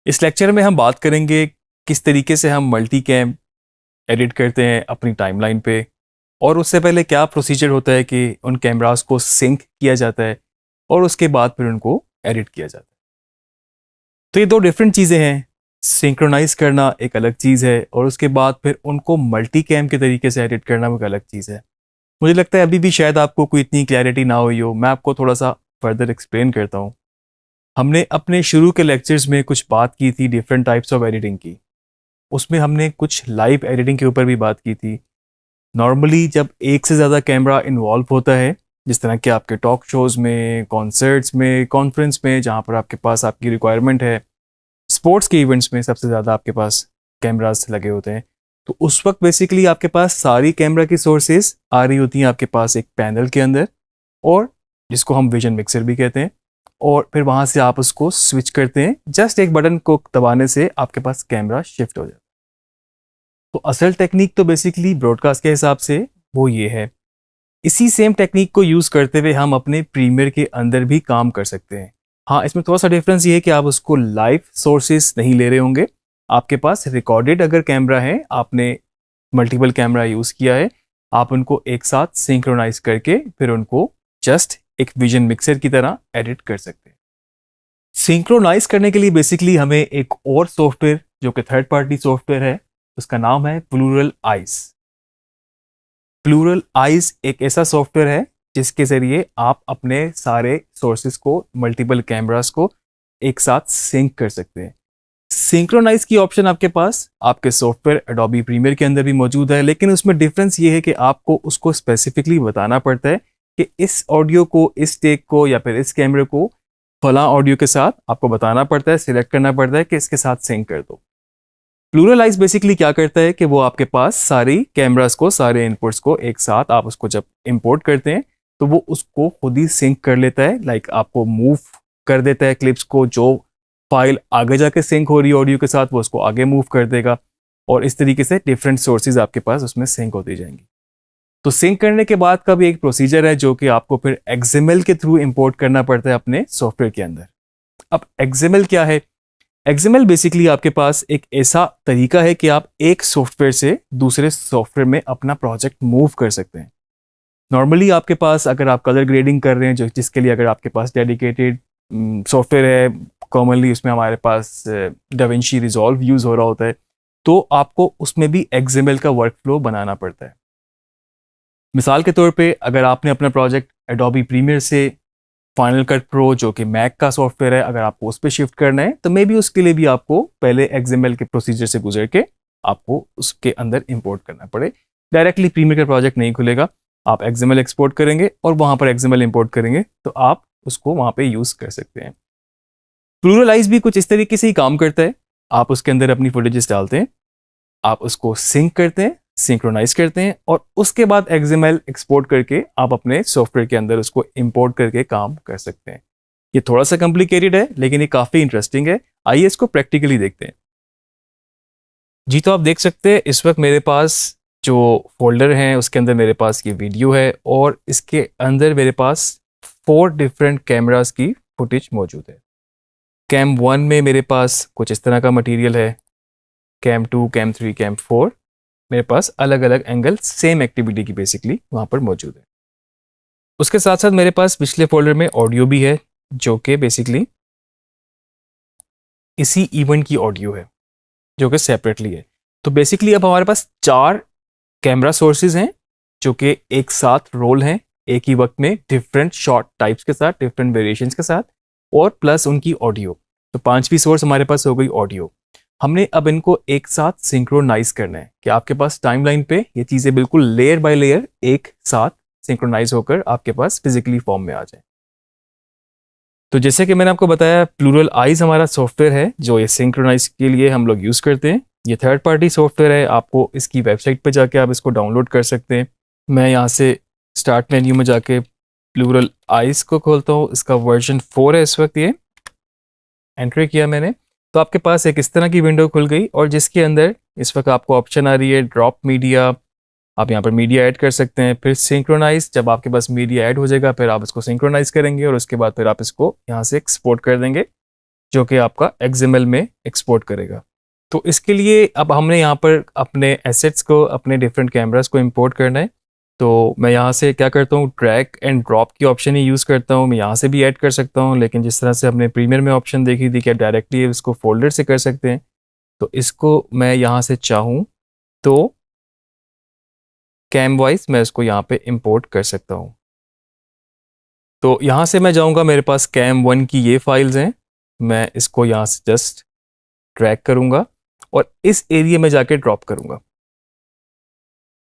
इस लेक्चर में हम बात करेंगे किस तरीके से हम मल्टी कैम एडिट करते हैं अपनी टाइमलाइन पे, और उससे पहले क्या प्रोसीजर होता है कि उन कैमरास को सिंक किया जाता है और उसके बाद फिर उनको एडिट किया जाता है। तो ये दो डिफरेंट चीज़ें हैं। सिंक्रोनाइज करना एक अलग चीज़ है और उसके बाद फिर उनको मल्टी कैम के तरीके से एडिट करना एक अलग चीज़ है। मुझे लगता है अभी भी शायद आपको कोई इतनी क्लैरिटी ना हुई हो। मैं आपको थोड़ा सा फर्दर एक्सप्लेन करता हूँ। हमने अपने शुरू के लेक्चर्स में कुछ बात की थी डिफरेंट टाइप्स ऑफ एडिटिंग की। उसमें हमने कुछ लाइव एडिटिंग के ऊपर भी बात की थी। नॉर्मली जब एक से ज़्यादा कैमरा इन्वॉल्व होता है, जिस तरह के आपके टॉक शोज़ में, कॉन्सर्ट्स में, कॉन्फ्रेंस में, जहाँ पर आपके पास आपकी रिक्वायरमेंट है, स्पोर्ट्स के इवेंट्स में सबसे ज़्यादा आपके पास कैमरास लगे होते हैं, तो उस वक्त बेसिकली आपके पास सारी कैमरा की सोर्सेज आ रही होती हैं आपके पास एक पैनल के अंदर, और जिसको हम विजन मिक्सर भी कहते हैं। और फिर वहाँ से आप उसको स्विच करते हैं, जस्ट एक बटन को दबाने से आपके पास कैमरा शिफ्ट हो जाता है। तो असल टेक्निक तो बेसिकली ब्रॉडकास्ट के हिसाब से वो ये है। इसी सेम टेक्निक को यूज़ करते हुए हम अपने प्रीमियर के अंदर भी काम कर सकते हैं। हाँ, इसमें थोड़ा सा डिफरेंस ये है कि आप उसको लाइव सोर्सेज नहीं ले रहे होंगे। आपके पास रिकॉर्डेड अगर कैमरा है, आपने मल्टीपल कैमरा यूज़ किया है, आप उनको एक साथ सिंक्रोनाइज करके फिर उनको जस्ट एक विजन मिक्सर की तरह एडिट कर सकते हैं। सिंक्रोनाइज करने के लिए बेसिकली हमें एक और सॉफ्टवेयर, जो कि थर्ड पार्टी सॉफ्टवेयर है, उसका नाम है प्लूरल आइज। प्लूरल आइज एक ऐसा सॉफ्टवेयर है जिसके ज़रिए आप अपने सारे सोर्सेज को, मल्टीपल कैमरास को एक साथ सिंक कर सकते हैं। सिंक्रोनाइज की ऑप्शन आपके पास आपके सॉफ्टवेयर एडोबी प्रीमियर के अंदर भी मौजूद है, लेकिन उसमें डिफरेंस ये है कि आपको उसको स्पेसिफिकली बताना पड़ता है कि इस ऑडियो को, इस टेक को या फिर इस कैमरे को फला ऑडियो के साथ आपको बताना पड़ता है, सिलेक्ट करना पड़ता है कि इसके साथ सिंक कर दो। प्लूरलाइज बेसिकली क्या करता है कि वो आपके पास सारी कैमरास को, सारे इनपुट्स को एक साथ, आप उसको जब इंपोर्ट करते हैं तो वो उसको खुद ही सिंक कर लेता है। लाइक आपको मूव कर देता है क्लिप्स को, जो फाइल आगे जाके सिंक हो रही है ऑडियो के साथ वो उसको आगे मूव कर देगा, और इस तरीके से डिफरेंट सोर्सेज आपके पास उसमें सिंक होती जाएंगी। तो सिंक करने के बाद का भी एक प्रोसीजर है जो कि आपको फिर एक्सएमएल के थ्रू इंपोर्ट करना पड़ता है अपने सॉफ्टवेयर के अंदर। अब एक्सएमएल क्या है? एक्सएमएल बेसिकली आपके पास एक ऐसा तरीका है कि आप एक सॉफ्टवेयर से दूसरे सॉफ्टवेयर में अपना प्रोजेक्ट मूव कर सकते हैं। नॉर्मली आपके पास अगर आप कलर ग्रेडिंग कर रहे हैं, जो जिसके लिए अगर आपके पास डेडिकेटेड सॉफ्टवेयर है, कॉमनली उसमें हमारे पास डाविंची रिजॉल्व यूज़ हो रहा होता है, तो आपको उसमें भी एक्सएमएल का वर्कफ्लो बनाना पड़ता है। मिसाल के तौर पे अगर आपने अपना प्रोजेक्ट एडोबी प्रीमियर से फाइनल कट प्रो, जो कि मैक का सॉफ्टवेयर है, अगर आपको उस पर शिफ्ट करना है तो मे बी उसके लिए भी आपको पहले एक्सएमएल के प्रोसीजर से गुजर के आपको उसके अंदर इंपोर्ट करना पड़े। डायरेक्टली प्रीमियर का प्रोजेक्ट नहीं खुलेगा, आप एक्सएमएल एक्सपोर्ट करेंगे और वहाँ पर एक्सएमएल इंपोर्ट करेंगे तो आप उसको वहाँ पे यूज़ कर सकते हैं। प्लूरलाइज भी कुछ इस तरीके से ही काम करता है। आप उसके अंदर अपनी फुटेजेस डालते हैं, आप उसको सिंक करते हैं, सिंक्रोनाइज करते हैं, और उसके बाद एक्सएमएल एक्सपोर्ट करके आप अपने सॉफ्टवेयर के अंदर उसको इंपोर्ट करके काम कर सकते हैं। ये थोड़ा सा कॉम्प्लिकेटेड है लेकिन ये काफ़ी इंटरेस्टिंग है। आइए इसको प्रैक्टिकली देखते हैं। जी, तो आप देख सकते हैं इस वक्त मेरे पास जो फोल्डर है उसके अंदर मेरे पास ये वीडियो है, और इसके अंदर मेरे पास 4 डिफरेंट कैमरास की फुटेज मौजूद है। कैम 1 में मेरे पास कुछ इस तरह का मटेरियल है, कैम 2, कैम 3, कैम 4 मेरे पास अलग अलग एंगल सेम एक्टिविटी की बेसिकली वहाँ पर मौजूद है। उसके साथ साथ मेरे पास पिछले फोल्डर में ऑडियो भी है, जो कि बेसिकली इसी इवेंट की ऑडियो है, जो कि सेपरेटली है। तो बेसिकली अब हमारे पास 4 कैमरा सोर्सेज हैं जो कि एक साथ रोल हैं एक ही वक्त में, डिफरेंट शॉट टाइप्स के साथ, डिफरेंट वेरिएशंस के साथ, और प्लस उनकी ऑडियो। तो 5वीं सोर्स हमारे पास हो गई ऑडियो। हमने अब इनको एक साथ सिंक्रोनाइज करना है कि आपके पास टाइमलाइन पे ये चीज़ें बिल्कुल लेयर बाय लेयर एक साथ सिंक्रोनाइज होकर आपके पास फिजिकली फॉर्म में आ जाए। तो जैसे कि मैंने आपको बताया, प्लूरल आइज हमारा सॉफ्टवेयर है जो ये सिंक्रोनाइज के लिए हम लोग यूज़ करते हैं। ये थर्ड पार्टी सॉफ्टवेयर है, आपको इसकी वेबसाइट पर जाके आप इसको डाउनलोड कर सकते हैं। मैं यहाँ से स्टार्ट मेन्यू में जाके प्लूरल आइज को खोलता हूँ। इसका वर्जन 4 है इस वक्त। ये एंटर किया मैंने तो आपके पास एक इस तरह की विंडो खुल गई, और जिसके अंदर इस वक्त आपको ऑप्शन आ रही है ड्रॉप मीडिया। आप यहाँ पर मीडिया ऐड कर सकते हैं, फिर सिंक्रोनाइज। जब आपके पास मीडिया ऐड हो जाएगा फिर आप इसको सिंक्रोनाइज करेंगे और उसके बाद फिर आप इसको यहाँ से एक्सपोर्ट कर देंगे जो कि आपका XML में एक्सपोर्ट करेगा। तो इसके लिए अब हमने यहाँ पर अपने एसेट्स को, अपने डिफरेंट कैमरास को इंपोर्ट करना है। तो मैं यहाँ से क्या करता हूँ, ड्रैग एंड ड्रॉप की ऑप्शन ही यूज़ करता हूँ। मैं यहाँ से भी ऐड कर सकता हूँ, लेकिन जिस तरह से हमने प्रीमियर में ऑप्शन देखी थी कि डायरेक्टली इसको फोल्डर से कर सकते हैं, तो इसको मैं यहाँ से चाहूँ तो कैम वाइज मैं इसको यहाँ पे इंपोर्ट कर सकता हूँ। तो यहाँ से मैं जाऊँगा, मेरे पास कैम 1 की ये फाइल्स हैं, मैं इसको यहाँ से जस्ट ड्रैग करूँगा और इस एरिया में जाके ड्रॉप करूँगा।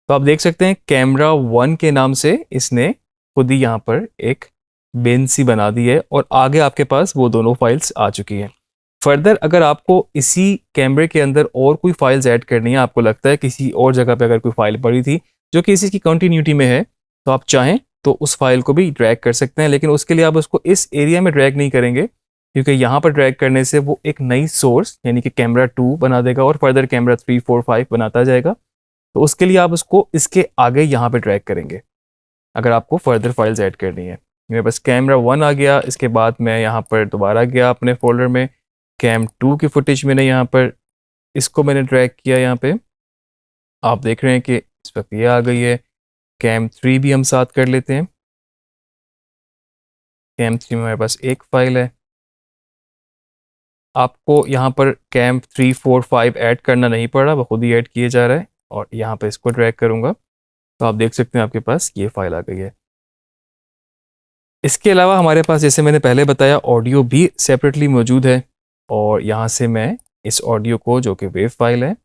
तो आप देख सकते हैं कैमरा 1 के नाम से इसने खुद ही यहाँ पर एक बिन सी बना दी है और आगे आपके पास वो दोनों फाइल्स आ चुकी हैं। फर्दर अगर आपको इसी कैमरे के अंदर और कोई फाइल्स ऐड करनी है, आपको लगता है किसी और जगह पे अगर कोई फाइल पड़ी थी जो कि इसी की कंटिन्यूटी में है, तो आप चाहें तो उस फाइल को भी ड्रैग कर सकते हैं, लेकिन उसके लिए आप उसको इस एरिया में ड्रैग नहीं करेंगे, क्योंकि यहाँ पर ड्रैग करने से वो एक नई सोर्स यानी कि कैमरा 2 बना देगा और फर्दर कैमरा 3, 4, 5 बनाता जाएगा। तो उसके लिए आप उसको इसके आगे यहाँ पे ड्रैग करेंगे अगर आपको फर्दर फाइल्स ऐड करनी है। मेरे पास कैमरा 1 आ गया, इसके बाद मैं यहाँ पर दोबारा गया अपने फोल्डर में, कैम 2 की फुटेज मैंने यहाँ पर इसको मैंने ड्रैग किया। यहाँ पे आप देख रहे हैं कि इस वक्त ये आ गई है। कैम 3 भी हम साथ कर लेते हैं। कैम 3 में हमारे पास एक फाइल है। आपको यहाँ पर कैम 3, 4, 5 ऐड करना नहीं पड़ रहा, वो खुद ही ऐड किए जा रहा है और यहाँ पे इसको ड्रैग करूँगा तो आप देख सकते हैं आपके पास ये फाइल आ गई है। इसके अलावा हमारे पास, जैसे मैंने पहले बताया, ऑडियो भी सेपरेटली मौजूद है और यहाँ से मैं इस ऑडियो को, जो कि वेव फाइल है,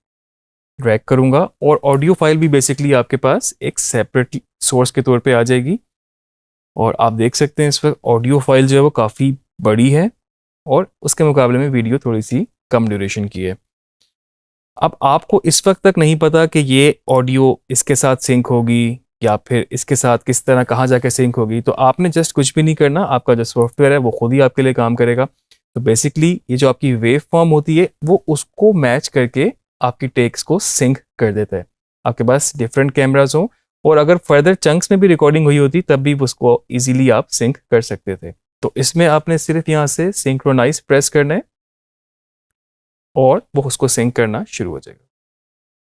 ड्रैग करूँगा और ऑडियो फाइल भी बेसिकली आपके पास एक सेपरेट सोर्स के तौर पे आ जाएगी। और आप देख सकते हैं इस वक्त ऑडियो फाइल जो है वो काफ़ी बड़ी है और उसके मुकाबले में वीडियो थोड़ी सी कम ड्यूरेशन की है। अब आपको इस वक्त तक नहीं पता कि ये ऑडियो इसके साथ सिंक होगी या फिर इसके साथ किस तरह कहाँ जाके सिंक होगी, तो आपने जस्ट कुछ भी नहीं करना, आपका जो सॉफ्टवेयर है वो खुद ही आपके लिए काम करेगा। तो बेसिकली ये जो आपकी वेव फॉर्म होती है वो उसको मैच करके आपकी टेक्स को सिंक कर देता है। आपके पास डिफरेंट कैमराज हो और अगर फर्दर चंक्स में भी रिकॉर्डिंग हुई होती तब भी उसको ईजिली आप सिंक कर सकते थे। तो इसमें आपने सिर्फ यहाँ से सिंक्रोनाइज प्रेस करना है और वो उसको सिंक करना शुरू हो जाएगा।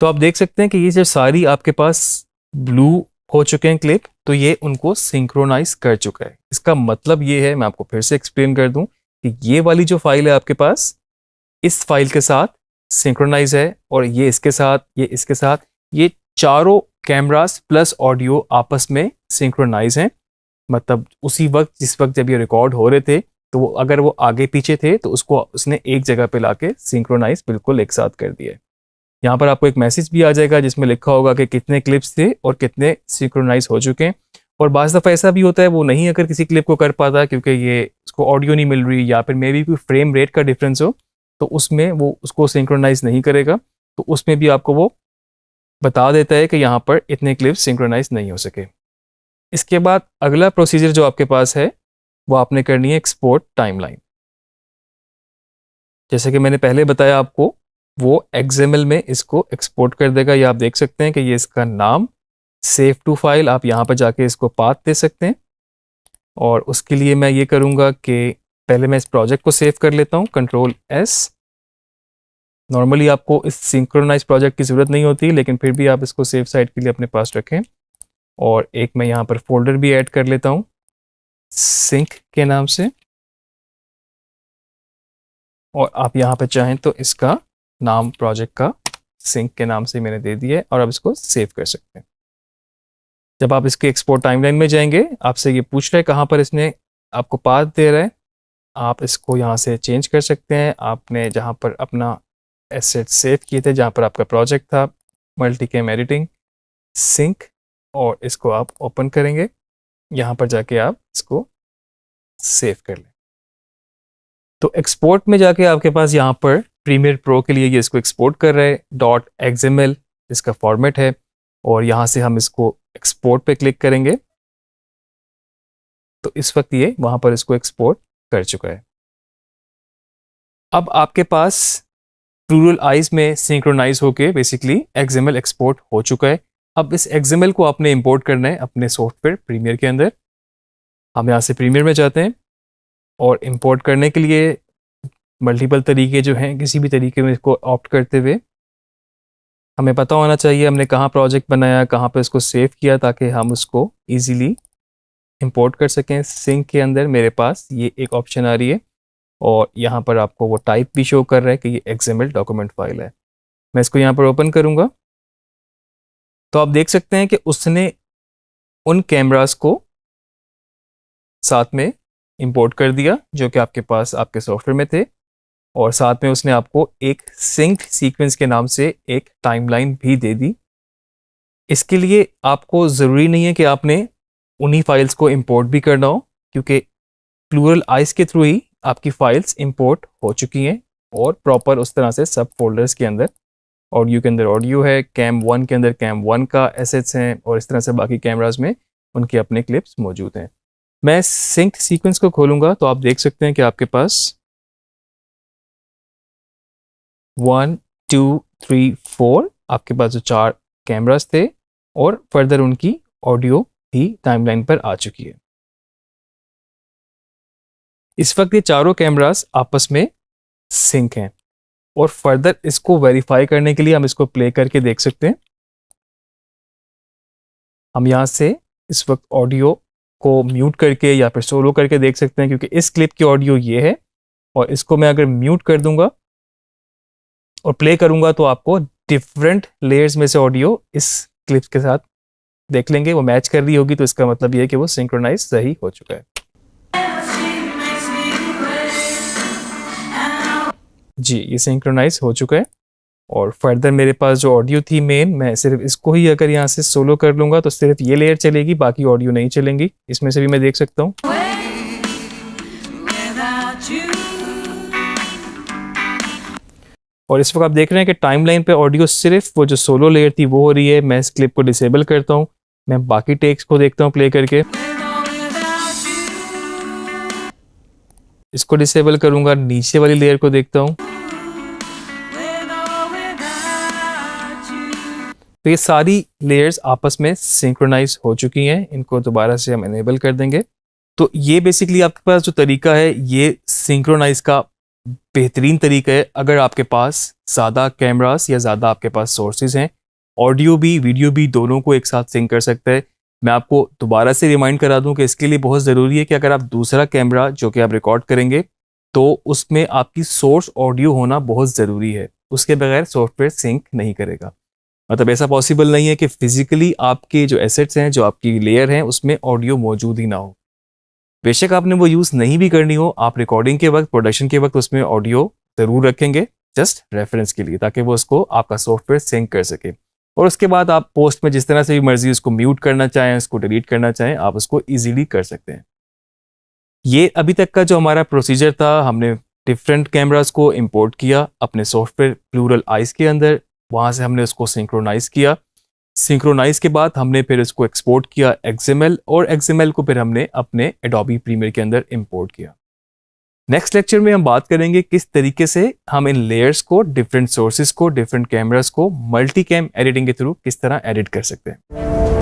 तो आप देख सकते हैं कि ये जो सारी आपके पास ब्लू हो चुके हैं क्लिप, तो ये उनको सिंक्रोनाइज कर चुका है। इसका मतलब ये है, मैं आपको फिर से एक्सप्लेन कर दूं, कि ये वाली जो फाइल है आपके पास इस फाइल के साथ सिंक्रोनाइज है और ये इसके साथ, ये इसके साथ, ये चारों कैमरास प्लस ऑडियो आपस में सिंक्रोनाइज हैं। मतलब उसी वक्त, जिस वक्त जब ये रिकॉर्ड हो रहे थे, तो वो अगर वो आगे पीछे थे तो उसको उसने एक जगह पे लाके सिंक्रोनाइज बिल्कुल एक साथ कर दिया है। यहाँ पर आपको एक मैसेज भी आ जाएगा जिसमें लिखा होगा कि कितने क्लिप्स थे और कितने सिंक्रोनाइज हो चुके हैं। और बाज़ दफ़ा ऐसा भी होता है वो नहीं अगर किसी क्लिप को कर पाता क्योंकि ये उसको ऑडियो नहीं मिल रही या फिर मे बी कोई फ्रेम रेट का डिफरेंस हो, तो उसमें वो उसको सिंक्रोनाइज नहीं करेगा, तो उसमें भी आपको वो बता देता है कि यहाँ पर इतने क्लिप्स सिंक्रोनाइज नहीं हो सके। इसके बाद अगला प्रोसीजर जो आपके पास है वो आपने करनी है एक्सपोर्ट टाइमलाइन। जैसे कि मैंने पहले बताया आपको, वो XML में इसको एक्सपोर्ट कर देगा। ये आप देख सकते हैं कि ये इसका नाम सेव टू फाइल, आप यहाँ पर जाके इसको पाथ दे सकते हैं। और उसके लिए मैं ये करूँगा कि पहले मैं इस प्रोजेक्ट को सेव कर लेता हूँ, Ctrl+S। नॉर्मली आपको इस सिंक्रोनाइज प्रोजेक्ट की ज़रूरत नहीं होती, लेकिन फिर भी आप इसको सेव साइड के लिए अपने पास रखें। और एक मैं यहाँ पर फोल्डर भी ऐड कर लेता हूँ सिंक के नाम से, और आप यहाँ पे चाहें तो इसका नाम प्रोजेक्ट का सिंक के नाम से मैंने दे दिया है और आप इसको सेव कर सकते हैं। जब आप इसके एक्सपोर्ट टाइमलाइन में जाएंगे, आपसे ये पूछ रहा है कहाँ पर इसने आपको पाथ दे रहा है, आप इसको यहाँ से चेंज कर सकते हैं। आपने जहाँ पर अपना एसेट सेव किए थे, जहाँ पर आपका प्रोजेक्ट था मल्टीकैम एडिटिंग सिंक, और इसको आप ओपन करेंगे, यहाँ पर जाके आप इसको सेव कर लें। तो एक्सपोर्ट में जाके आपके पास यहाँ पर प्रीमियर प्रो के लिए ये इसको एक्सपोर्ट कर रहे हैं, .xml इसका फॉर्मेट है, और यहाँ से हम इसको एक्सपोर्ट पे क्लिक करेंगे तो इस वक्त ये वहाँ पर इसको एक्सपोर्ट कर चुका है। अब आपके पास प्लूरल आइज में सिंक्रोनाइज होके बेसिकली XML एक्सपोर्ट हो चुका है। अब इस XML को आपने इंपोर्ट करना है अपने सॉफ्टवेयर प्रीमियर के अंदर। हम यहाँ से प्रीमियर में जाते हैं और इंपोर्ट करने के लिए मल्टीपल तरीके जो हैं, किसी भी तरीके में इसको ऑप्ट करते हुए हमें पता होना चाहिए हमने कहाँ प्रोजेक्ट बनाया, कहाँ पे उसको सेव किया, ताकि हम उसको इजीली इंपोर्ट कर सकें। सिंक के अंदर मेरे पास ये एक ऑप्शन आ रही है और यहाँ पर आपको वो टाइप भी शो कर रहा है कि ये XML डॉक्यूमेंट फाइल है। मैं इसको यहाँ पर ओपन करूँगा तो आप देख सकते हैं कि उसने उन कैमरास को साथ में इंपोर्ट कर दिया जो कि आपके पास आपके सॉफ्टवेयर में थे, और साथ में उसने आपको एक सिंक सीक्वेंस के नाम से एक टाइमलाइन भी दे दी। इसके लिए आपको ज़रूरी नहीं है कि आपने उन्हीं फाइल्स को इंपोर्ट भी करना हो, क्योंकि प्लूरल आइस के थ्रू ही आपकी फाइल्स इंपोर्ट हो चुकी हैं और प्रॉपर उस तरह से सब फोल्डर्स के अंदर, ऑडियो के अंदर ऑडियो है, कैम 1 के अंदर कैम 1 का एसेट्स हैं, और इस तरह से बाकी कैमरास में उनके अपने क्लिप्स मौजूद हैं। मैं सिंक सीक्वेंस को खोलूंगा तो आप देख सकते हैं कि आपके पास 1 2 3 4 आपके पास जो 4 कैमरास थे और फर्दर उनकी ऑडियो भी टाइमलाइन पर आ चुकी है। इस वक्त ये चारों कैमरास आपस में सिंक हैं और फर्दर इसको वेरीफाई करने के लिए हम इसको प्ले करके देख सकते हैं। हम यहाँ से इस वक्त ऑडियो को म्यूट करके या फिर सोलो करके देख सकते हैं, क्योंकि इस क्लिप की ऑडियो ये है और इसको मैं अगर म्यूट कर दूंगा और प्ले करूंगा तो आपको डिफरेंट लेयर्स में से ऑडियो इस क्लिप के साथ देख लेंगे, वो मैच कर रही होगी, तो इसका मतलब ये है कि वो सिंक्रोनाइज सही हो चुका है। जी, ये सिंक्रोनाइज हो चुका है और फर्दर मेरे पास जो ऑडियो थी मेन, मैं सिर्फ इसको ही अगर यहाँ से सोलो कर लूँगा तो सिर्फ ये लेयर चलेगी, बाकी ऑडियो नहीं चलेंगी। इसमें से भी मैं देख सकता हूँ। और इस वक्त आप देख रहे हैं कि टाइमलाइन पे ऑडियो सिर्फ वो जो सोलो लेयर थी वो हो रही है। मैं इस क्लिप को डिसेबल करता हूँ, मैं बाकी टेक्स को देखता हूँ प्ले करके। इसको डिसेबल करूँगा, नीचे वाली लेयर को देखता हूँ। तो ये सारी लेयर्स आपस में सिंक्रोनाइज हो चुकी हैं। इनको दोबारा से हम इनेबल कर देंगे। तो ये बेसिकली आपके पास जो तरीका है ये सिंक्रोनाइज का बेहतरीन तरीका है। अगर आपके पास ज़्यादा कैमरास या ज़्यादा आपके पास सोर्सेज हैं, ऑडियो भी वीडियो भी दोनों को एक साथ सिंक कर सकता है। मैं आपको दोबारा से रिमाइंड करा दूं कि इसके लिए बहुत ज़रूरी है कि अगर आप दूसरा कैमरा जो कि आप रिकॉर्ड करेंगे तो उसमें आपकी सोर्स ऑडियो होना बहुत ज़रूरी है। उसके बगैर सॉफ्टवेयर सिंक नहीं करेगा। मतलब ऐसा पॉसिबल नहीं है कि फिजिकली आपके जो एसेट्स हैं, जो आपकी लेयर हैं, उसमें ऑडियो मौजूद ही ना हो। बेशक आपने वो यूज़ नहीं भी करनी हो, आप रिकॉर्डिंग के वक्त, प्रोडक्शन के वक्त उसमें ऑडियो ज़रूर रखेंगे जस्ट रेफरेंस के लिए, ताकि वो उसको आपका सॉफ्टवेयर सिंक कर सके। और उसके बाद आप पोस्ट में जिस तरह से भी मर्जी उसको म्यूट करना चाहें, उसको डिलीट करना चाहें, आप उसको ईजीली कर सकते हैं। ये अभी तक का जो हमारा प्रोसीजर था, हमने डिफरेंट कैमरास को इंपोर्ट किया अपने सॉफ्टवेयर प्लूरल आइस के अंदर, वहाँ से हमने उसको सिंक्रोनाइज किया। सिंक्रोनाइज के बाद हमने फिर इसको एक्सपोर्ट किया XML, और XML को फिर हमने अपने एडोबी प्रीमियर के अंदर इंपोर्ट किया। नेक्स्ट लेक्चर में हम बात करेंगे किस तरीके से हम इन लेयर्स को, डिफरेंट सोर्सेज को, डिफरेंट कैमरास को मल्टी कैम एडिटिंग के थ्रू किस तरह एडिट कर सकते हैं।